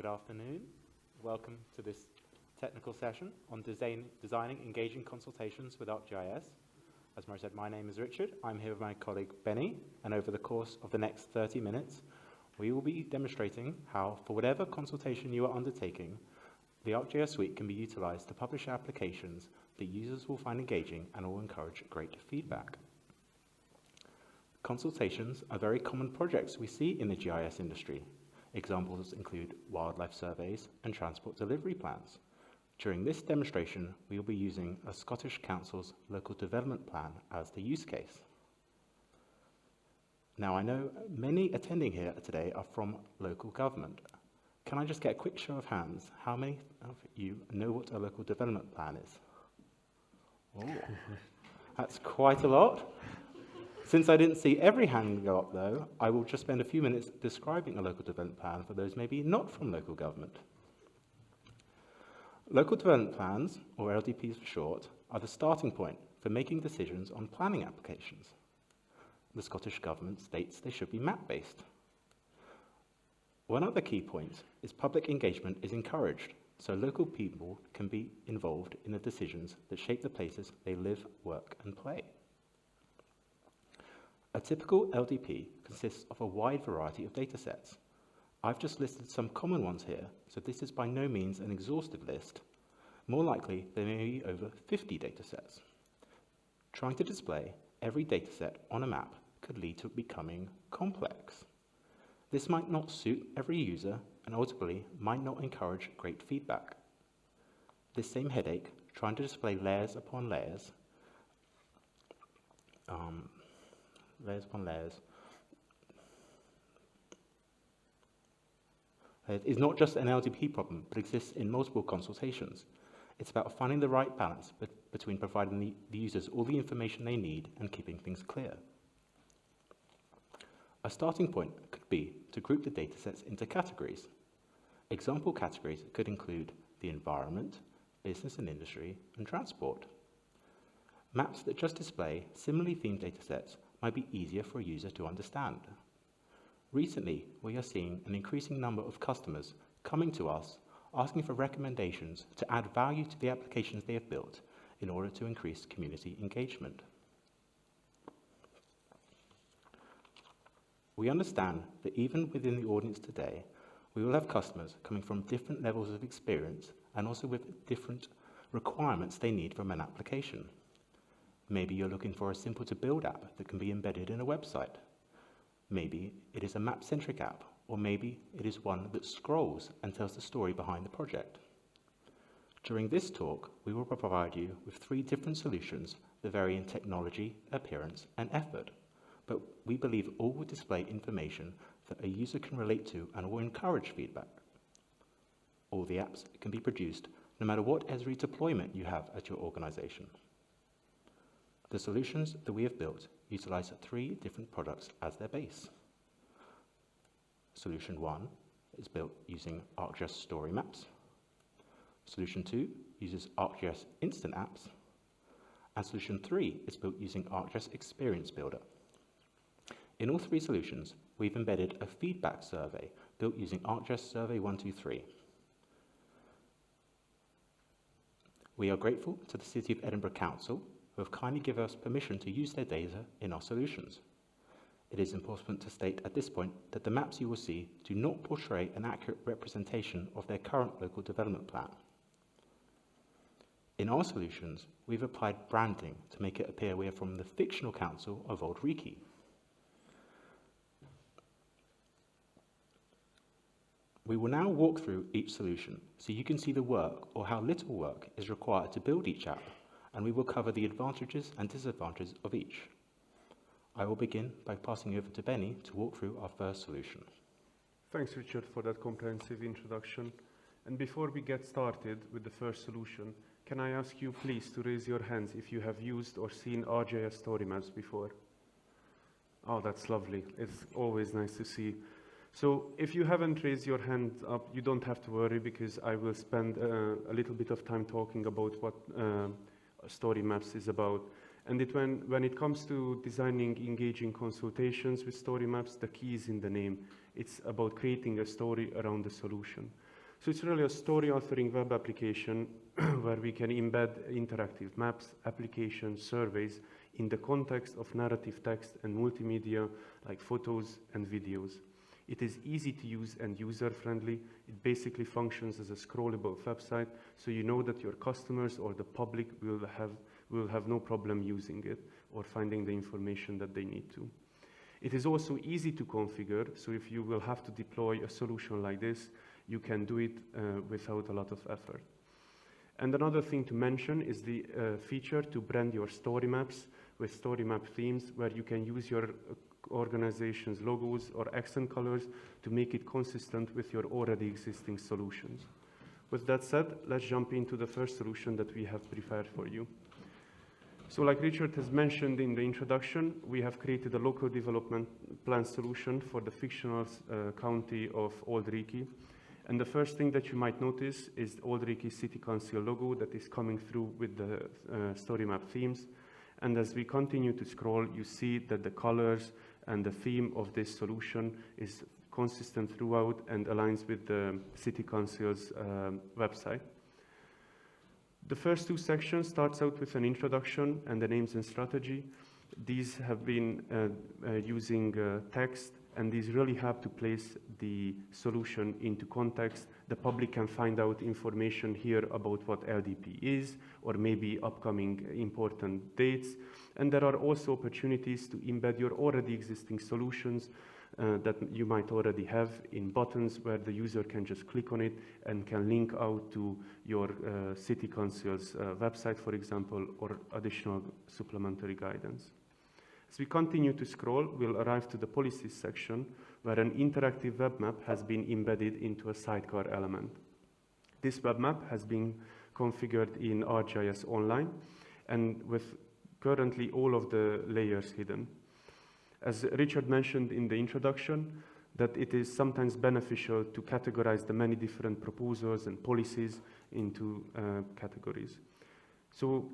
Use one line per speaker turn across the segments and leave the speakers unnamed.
Good afternoon. Welcome to this technical session on designing engaging consultations with ArcGIS. As Mara said, my name is Richard. I'm here with my colleague Benny, and over the course of the next 30 minutes, we will be demonstrating how, for whatever consultation you are undertaking, the ArcGIS suite can be utilized to publish applications that users will find engaging and will encourage great feedback. Consultations are very common projects we see in the GIS industry. Examples include wildlife surveys and transport delivery plans. During this demonstration, we will be using a Scottish Council's local development plan as the use case. Now, I know many attending here today are from local government. Can I just get a quick show of hands? How many of you know what a local development plan is? Oh, that's quite a lot. Since I didn't see every hand go up, though, I will just spend a few minutes describing a local development plan for those maybe not from local government. Local development plans, or LDPs for short, are the starting point for making decisions on planning applications. The Scottish Government states they should be map-based. One other key point is public engagement is encouraged, so local people can be involved in the decisions that shape the places they live, work, and play. A typical LDP consists of a wide variety of data sets. I've just listed some common ones here, so this is by no means an exhaustive list. More likely, there may be over 50 data sets. Trying to display every data set on a map could lead to it becoming complex. This might not suit every user and ultimately might not encourage great feedback. This same headache, trying to display layers upon layers, it is not just an LDP problem, but exists in multiple consultations. It's about finding the right balance between providing the users all the information they need and keeping things clear. A starting point could be to group the datasets into categories. Example categories could include the environment, business and industry, and transport. Maps that just display similarly themed datasets might be easier for a user to understand. Recently, we are seeing an increasing number of customers coming to us asking for recommendations to add value to the applications they have built in order to increase community engagement. We understand that even within the audience today, we will have customers coming from different levels of experience and also with different requirements they need from an application. Maybe you're looking for a simple-to-build app that can be embedded in a website. Maybe it is a map-centric app, or maybe it is one that scrolls and tells the story behind the project. During this talk, we will provide you with 3 different solutions that vary in technology, appearance, and effort, but we believe all will display information that a user can relate to and will encourage feedback. All the apps can be produced no matter what Esri deployment you have at your organization. The solutions that we have built utilize 3 different products as their base. Solution 1 is built using ArcGIS story maps. Solution 2 uses ArcGIS instant apps. And Solution 3 is built using ArcGIS Experience Builder. In all 3 solutions, we've embedded a feedback survey built using ArcGIS Survey 123. We are grateful to the City of Edinburgh Council who have kindly given us permission to use their data in our solutions. It is important to state at this point that the maps you will see do not portray an accurate representation of their current local development plan. In our solutions, we've applied branding to make it appear we are from the fictional council of Old Reekie. We will now walk through each solution so you can see the work or how little work is required to build each app, and we will cover the advantages and disadvantages of each. I will begin by passing over to Benny to walk through our first solution.
Thanks, Richard, for that comprehensive introduction. And before we get started with the first solution, can I ask you please to raise your hands if you have used or seen ArcGIS story maps before? Oh, that's lovely. It's always nice to see. So if you haven't raised your hand up, you don't have to worry, because I will spend a little bit of time talking about what story maps is about. And when it comes to designing engaging consultations with story maps, the key is in the name. It's about creating a story around the solution. So it's really a story authoring web application where we can embed interactive maps, applications, surveys in the context of narrative text and multimedia like photos and videos. It is easy to use and user-friendly. It basically functions as a scrollable website, so you know that your customers or the public will have no problem using it or finding the information that they need to. It is also easy to configure, so if you will have to deploy a solution like this, you can do it without a lot of effort. And another thing to mention is the feature to brand your story maps with story map themes, where you can use your organization's logos or accent colors to make it consistent with your already existing solutions. With that said, let's jump into the first solution that we have prepared for you. So like Richard has mentioned in the introduction, we have created a local development plan solution for the fictional county of Old Reekie. And the first thing that you might notice is the Old Reekie City Council logo that is coming through with the story map themes. And as we continue to scroll, you see that the colors and the theme of this solution is consistent throughout and aligns with the City Council's website. The first two sections starts out with an introduction and the names and strategy. These have been using text, and these really help to place the solution into context. The public can find out information here about what LDP is, or maybe upcoming important dates. And there are also opportunities to embed your already existing solutions that you might already have in buttons where the user can just click on it and can link out to your City Council's website, for example, or additional supplementary guidance. As we continue to scroll, we'll arrive to the policies section, where an interactive web map has been embedded into a sidecar element. This web map has been configured in ArcGIS Online, and with currently all of the layers hidden. As Richard mentioned in the introduction, that it is sometimes beneficial to categorize the many different proposals and policies into categories. So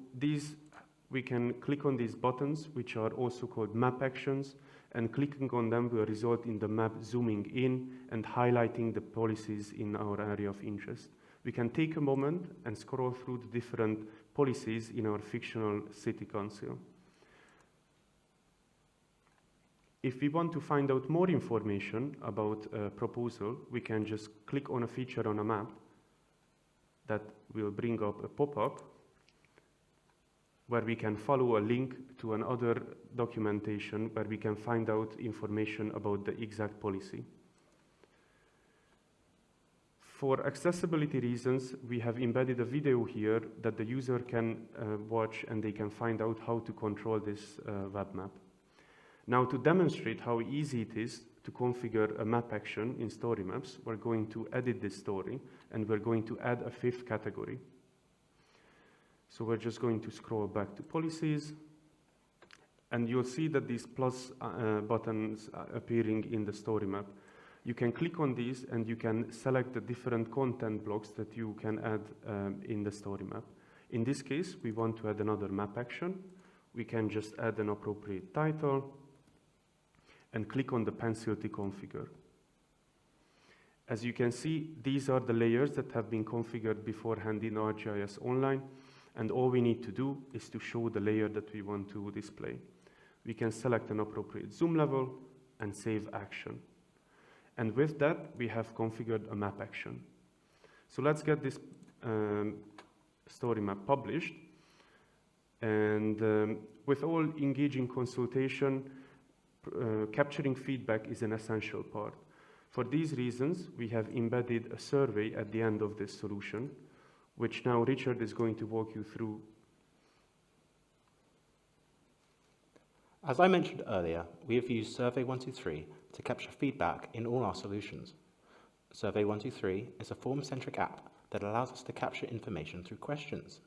we can click on these buttons, which are also called map actions, and clicking on them will result in the map zooming in and highlighting the policies in our area of interest. We can take a moment and scroll through the different policies in our fictional City Council. If we want to find out more information about a proposal, we can just click on a feature on a map that will bring up a pop-up where we can follow a link to another documentation where we can find out information about the exact policy. For accessibility reasons, we have embedded a video here that the user can watch, and they can find out how to control this web map. Now, to demonstrate how easy it is to configure a map action in story maps, we're going to edit this story, and we're going to add a fifth category. So we're just going to scroll back to policies, and you'll see that these plus buttons are appearing in the story map. You can click on these, and you can select the different content blocks that you can add in the story map. In this case, we want to add another map action. We can just add an appropriate title and click on the pencil to configure. As you can see, these are the layers that have been configured beforehand in ArcGIS Online, and all we need to do is to show the layer that we want to display. We can select an appropriate zoom level and save action. And with that, we have configured a map action. So let's get this story map published. And with all engaging consultation, capturing feedback is an essential part. For these reasons, we have embedded a survey at the end of this solution, which now Richard is going to walk you through.
As I mentioned earlier, we have used Survey 123 to capture feedback in all our solutions. Survey 123 is a form-centric app that allows us to capture information through questions.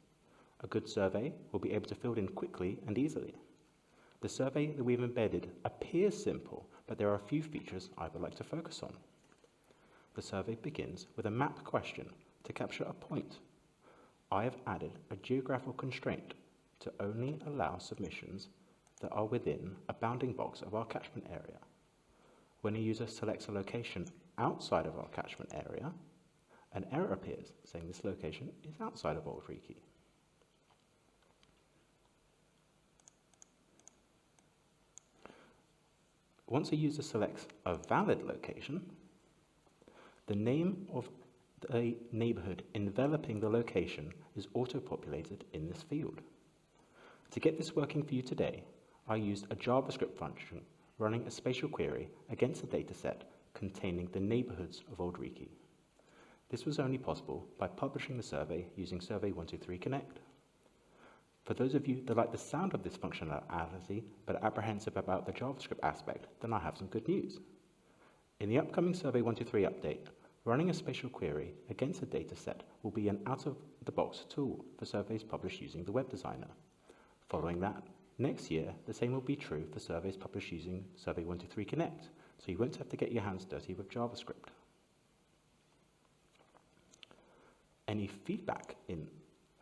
A good survey will be able to fill in quickly and easily. The survey that we've embedded appears simple, but there are a few features I would like to focus on. The survey begins with a map question to capture a point. I have added a geographical constraint to only allow submissions that are within a bounding box of our catchment area. When a user selects a location outside of our catchment area, An error appears saying this location is outside of Old Reekie. Once a user selects a valid location, the name of the neighborhood enveloping the location is auto-populated in this field. To get this working for you today, I used a JavaScript function running a spatial query against a dataset containing the neighborhoods of Old Reekie. This was only possible by publishing the survey using Survey123 Connect. For those of you that like the sound of this functionality but are apprehensive about the JavaScript aspect, then I have some good news. In the upcoming Survey123 update, running a spatial query against a dataset will be an out-of-the-box tool for surveys published using the web designer. Following that, next year, the same will be true for surveys published using Survey123 Connect, so you won't have to get your hands dirty with JavaScript. Any feedback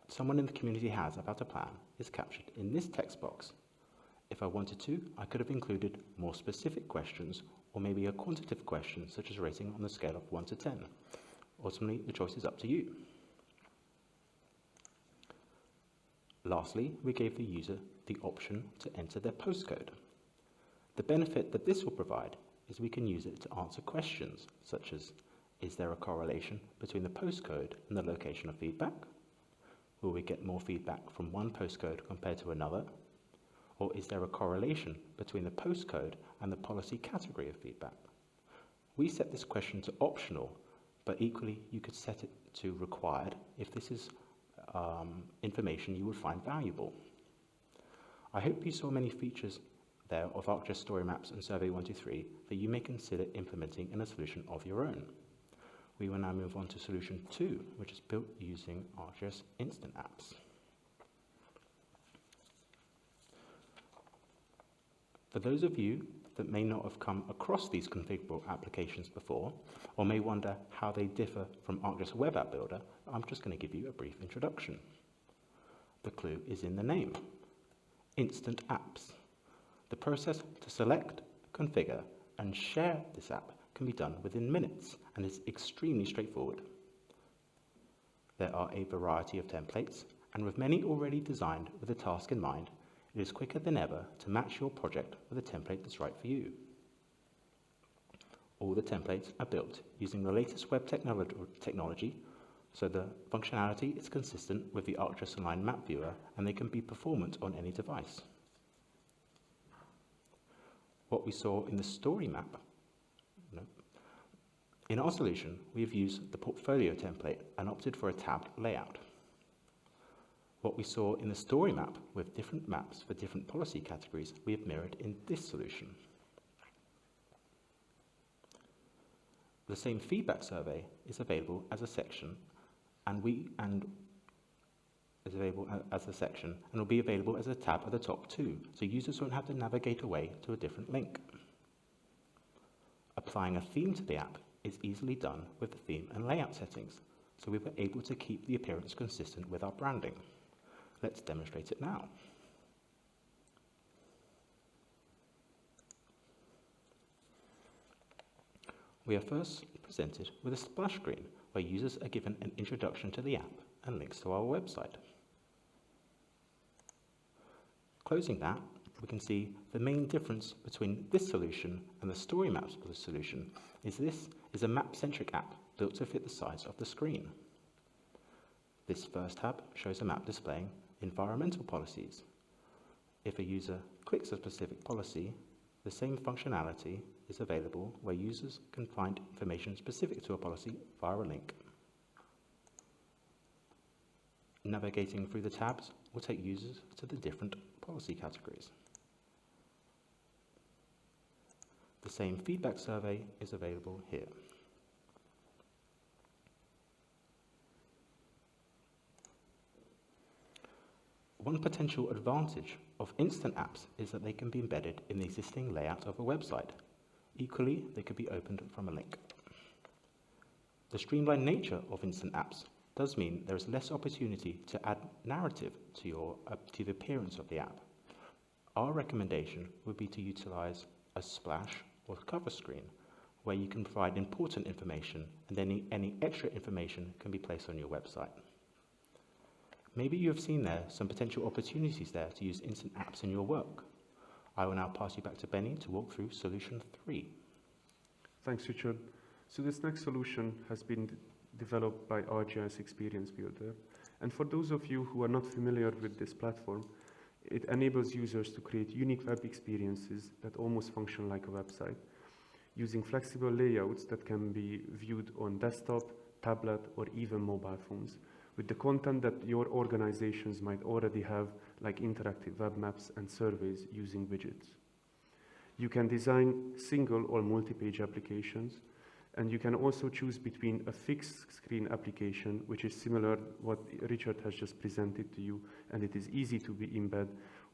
someone in the community has about a plan is captured in this text box. If I wanted to, I could have included more specific questions or maybe a quantitative question such as rating on the scale of 1 to 10. Ultimately, the choice is up to you. Lastly, we gave the user the option to enter their postcode. The benefit that this will provide is we can use it to answer questions such as, is there a correlation between the postcode and the location of feedback? Will we get more feedback from one postcode compared to another? Or is there a correlation between the postcode and the policy category of feedback? We set this question to optional, but equally you could set it to required if this is information you would find valuable. I hope you saw many features there of ArcGIS story maps and Survey123 that you may consider implementing in a solution of your own. We will now move on to solution 2, which is built using ArcGIS instant apps. For those of you that may not have come across these configurable applications before, or may wonder how they differ from ArcGIS Web App Builder, I'm just going to give you a brief introduction. The clue is in the name, instant apps. The process to select, configure, and share this app can be done within minutes and is extremely straightforward. There are a variety of templates, and with many already designed with a task in mind, it is quicker than ever to match your project with a template that's right for you. All the templates are built using the latest web technology, so the functionality is consistent with the ArcGIS Online Map Viewer, and they can be performant on any device. What we saw in the story map, in our solution, we have used the portfolio template and opted for a tabbed layout. What we saw in the story map with different maps for different policy categories, we have mirrored in this solution. The same feedback survey is available as a section and will be available as a tab at the top too, so users won't have to navigate away to a different link. Applying a theme to the app is easily done with the theme and layout settings, so we were able to keep the appearance consistent with our branding. Let's demonstrate it now. We are first presented with a splash screen where users are given an introduction to the app and links to our website. Closing that, we can see the main difference between this solution and the story maps solution is this is a map-centric app built to fit the size of the screen. This first tab shows a map displaying environmental policies. If a user clicks a specific policy, the same functionality is available where users can find information specific to a policy via a link. Navigating through the tabs will take users to the different policy categories. The same feedback survey is available here. One potential advantage of instant apps is that they can be embedded in the existing layout of a website. Equally, they could be opened from a link. The streamlined nature of instant apps does mean there is less opportunity to add narrative to the appearance of the app. Our recommendation would be to utilize a splash or cover screen where you can provide important information, and any extra information can be placed on your website. Maybe you have seen there some potential opportunities there to use instant apps in your work. I will now pass you back to Benny to walk through solution 3.
Thanks, Richard. So this next solution has been developed by ArcGIS Experience Builder. And for those of you who are not familiar with this platform, it enables users to create unique web experiences that almost function like a website, using flexible layouts that can be viewed on desktop, tablet, or even mobile phones, with the content that your organizations might already have, like interactive web maps and surveys using widgets. You can design single or multi-page applications, and you can also choose between a fixed screen application, which is similar to what Richard has just presented to you, and it is easy to be embed,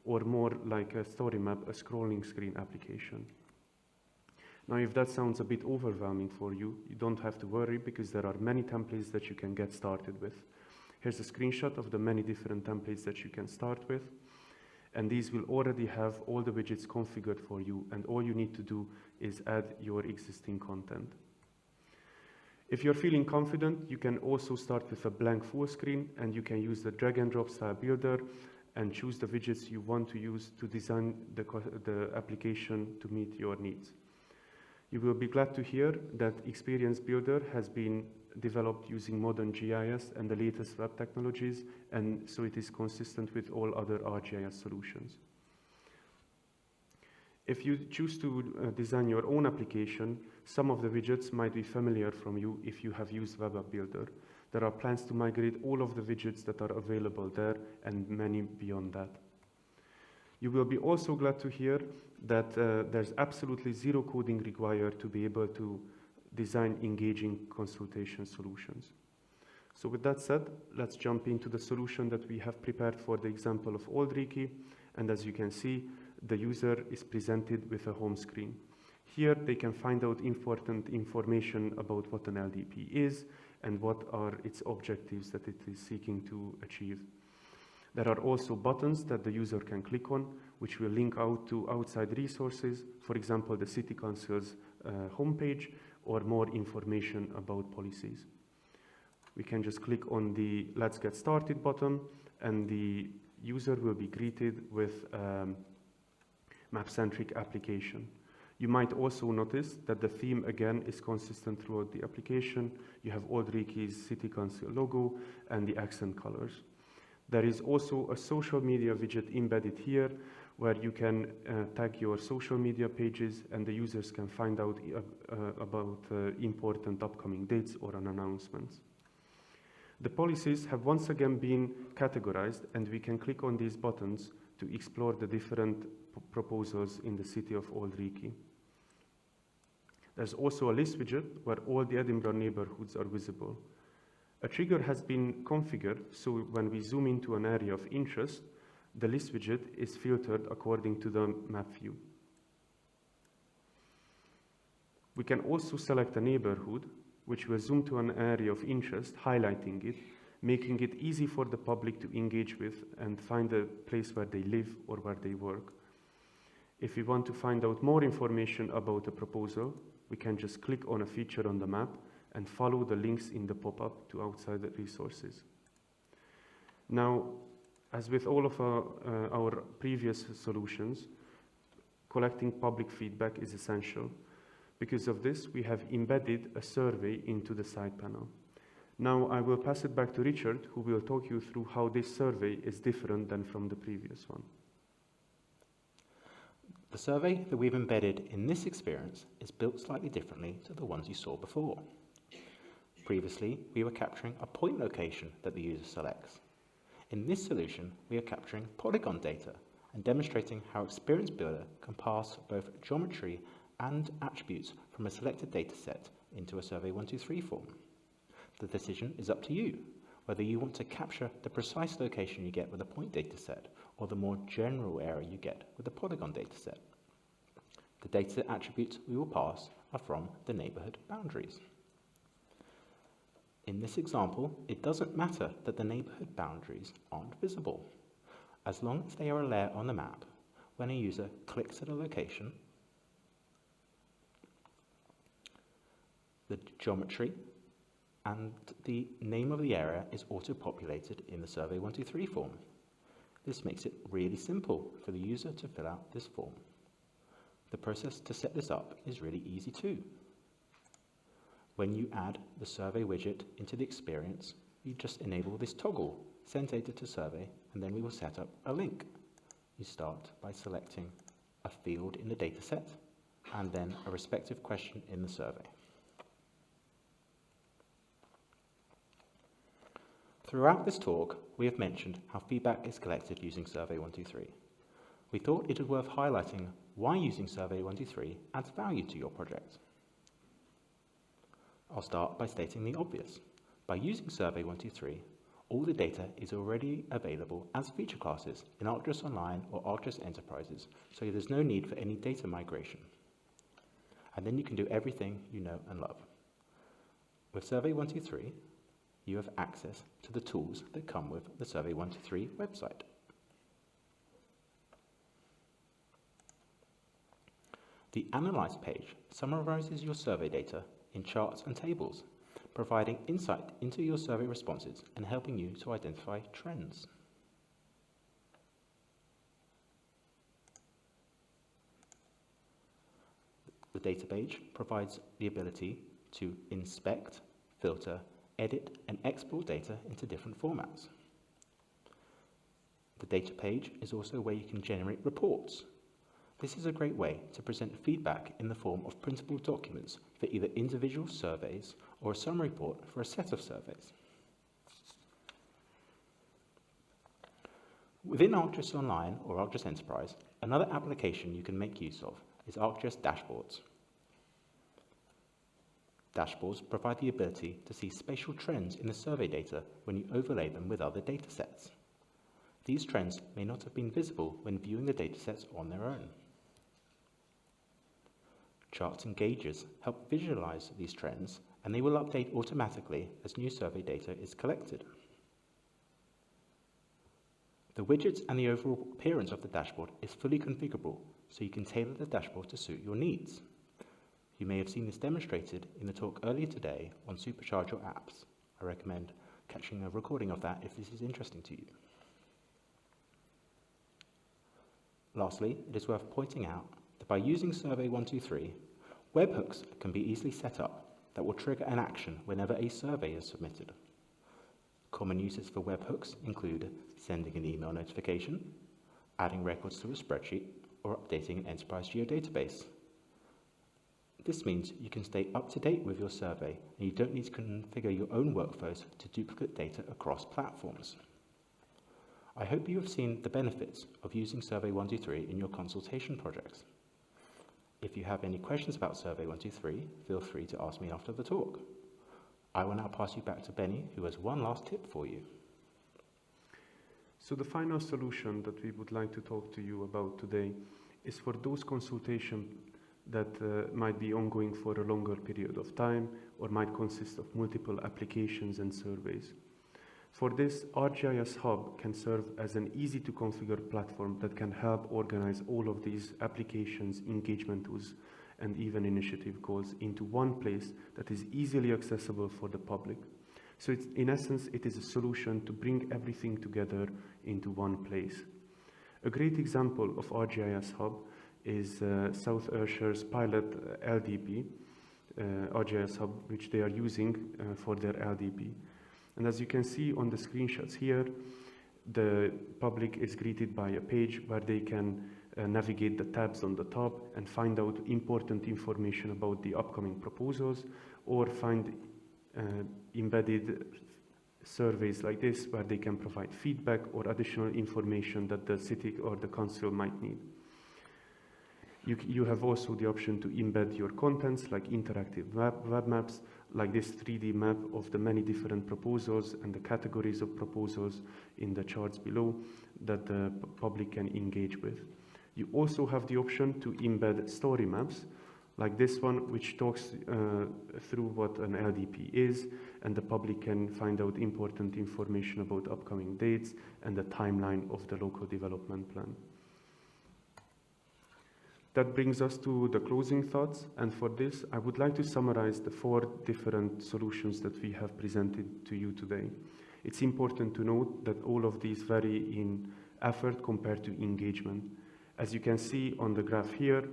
or more like a story map, a scrolling screen application. Now, if that sounds a bit overwhelming for you, you don't have to worry, because there are many templates that you can get started with. Here's a screenshot of the many different templates that you can start with. And these will already have all the widgets configured for you, and all you need to do is add your existing content. If you're feeling confident, you can also start with a blank full screen, and you can use the drag and drop style builder and choose the widgets you want to use to design the application to meet your needs. You will be glad to hear that Experience Builder has been developed using modern GIS and the latest web technologies, and so it is consistent with all other ArcGIS solutions. If you choose to design your own application, some of the widgets might be familiar from you if you have used Web App Builder. There are plans to migrate all of the widgets that are available there, and many beyond that. You will be also glad to hear that there's absolutely zero coding required to be able to design engaging consultation solutions. So with that said, let's jump into the solution that we have prepared for the example of Old Reiki. And as you can see, the user is presented with a home screen. Here they can find out important information about what an LDP is and what are its objectives that it is seeking to achieve. There are also buttons that the user can click on, which will link out to outside resources, for example, the City Council's homepage, or more information about policies. We can just click on the Let's Get Started button, and the user will be greeted with map-centric application. You might also notice that the theme again is consistent throughout the application. You have Old Reiki's City Council logo and the accent colors. There is also a social media widget embedded here, where you can tag your social media pages, and the users can find out about important upcoming dates or announcements. The policies have once again been categorized, and we can click on these buttons to explore the different proposals in the city of Old Reiki. There's also a list widget where all the Edinburgh neighborhoods are visible. A trigger has been configured, so when we zoom into an area of interest, the list widget is filtered according to the map view. We can also select a neighborhood, which will zoom to an area of interest, highlighting it, making it easy for the public to engage with and find a place where they live or where they work. If we want to find out more information about a proposal, we can just click on a feature on the map and follow the links in the pop-up to outside resources. Now, as with all of our previous solutions, collecting public feedback is essential. Because of this, we have embedded a survey into the side panel. Now I will pass it back to Richard, who will talk you through how this survey is different than from the previous one.
The survey that we've embedded in this experience is built slightly differently to the ones you saw before. Previously, we were capturing a point location that the user selects. In this solution, we are capturing polygon data and demonstrating how Experience Builder can pass both geometry and attributes from a selected data set into a Survey 123 form. The decision is up to you, whether you want to capture the precise location you get with a point data set or the more general area you get with a polygon data set. The data attributes we will pass are from the neighborhood boundaries. In this example, it doesn't matter that the neighborhood boundaries aren't visible. As long as they are a layer on the map, when a user clicks at a location, the geometry, and the name of the area is auto-populated in the Survey 123 form. This makes it really simple for the user to fill out this form. The process to set this up is really easy too. When you add the survey widget into the experience, you just enable this toggle, send data to survey, and then we will set up a link. You start by selecting a field in the dataset and then a respective question in the survey. Throughout this talk, we have mentioned how feedback is collected using Survey 123. We thought it was worth highlighting why using Survey 123 adds value to your project. I'll start by stating the obvious. By using Survey 123, all the data is already available as feature classes in ArcGIS Online or ArcGIS Enterprises, so there's no need for any data migration. And then you can do everything you know and love. With Survey 123, you have access to the tools that come with the Survey 123 website. The Analyze page summarizes your survey data in charts and tables, providing insight into your survey responses and helping you to identify trends. The data page provides the ability to inspect, filter, edit, and export data into different formats. The data page is also where you can generate reports. This is a great way to present feedback in the form of printable documents for either individual surveys or a summary report for a set of surveys. Within ArcGIS Online or ArcGIS Enterprise, another application you can make use of is ArcGIS dashboards. Dashboards provide the ability to see spatial trends in the survey data when you overlay them with other datasets. These trends may not have been visible when viewing the datasets on their own. Charts and gauges help visualize these trends, and they will update automatically as new survey data is collected. The widgets and the overall appearance of the dashboard is fully configurable, so you can tailor the dashboard to suit your needs. You may have seen this demonstrated in the talk earlier today on Supercharge Your Apps. I recommend catching a recording of that if this is interesting to you. Lastly, it is worth pointing out that by using Survey 123, webhooks can be easily set up that will trigger an action whenever a survey is submitted. Common uses for webhooks include sending an email notification, adding records to a spreadsheet, or updating an enterprise geodatabase. This means you can stay up to date with your survey and you don't need to configure your own workflows to duplicate data across platforms. I hope you have seen the benefits of using Survey 123 in your consultation projects. If you have any questions about Survey 123, feel free to ask me after the talk. I will now pass you back to Benny, who has one last tip for you.
So the final solution that we would like to talk to you about today is for those consultations that might be ongoing for a longer period of time or might consist of multiple applications and surveys. For this, ArcGIS Hub can serve as an easy-to-configure platform that can help organize all of these applications, engagement tools, and even initiative goals into one place that is easily accessible for the public. So in essence, it is a solution to bring everything together into one place. A great example of ArcGIS Hub is South Ayrshire's pilot LDP, ArcGIS Hub, which they are using for their LDP. And as you can see on the screenshots here, the public is greeted by a page where they can navigate the tabs on the top and find out important information about the upcoming proposals, or find embedded surveys like this where they can provide feedback or additional information that the city or the council might need. You have also the option to embed your contents like interactive web maps, like this 3D map of the many different proposals and the categories of proposals in the charts below that the public can engage with. You also have the option to embed story maps, like this one, which talks through what an LDP is, and the public can find out important information about upcoming dates and the timeline of the local development plan. That brings us to the closing thoughts, and for this, I would like to summarize the 4 different solutions that we have presented to you today. It's important to note that all of these vary in effort compared to engagement. As you can see on the graph here,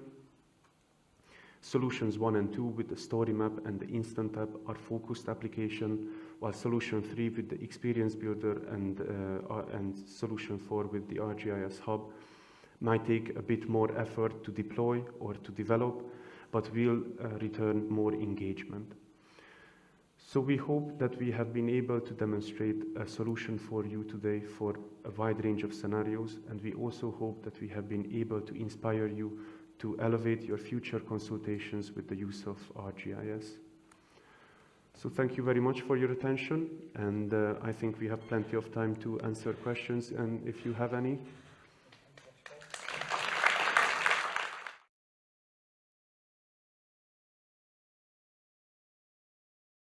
solutions 1 and 2 with the story map and the instant tab are focused application, while solution 3 with the experience builder and solution 4 with the ArcGIS hub might take a bit more effort to deploy or to develop, but will return more engagement. So we hope that we have been able to demonstrate a solution for you today for a wide range of scenarios, and we also hope that we have been able to inspire you to elevate your future consultations with the use of ArcGIS. So thank you very much for your attention, and I think we have plenty of time to answer questions, and if you have any,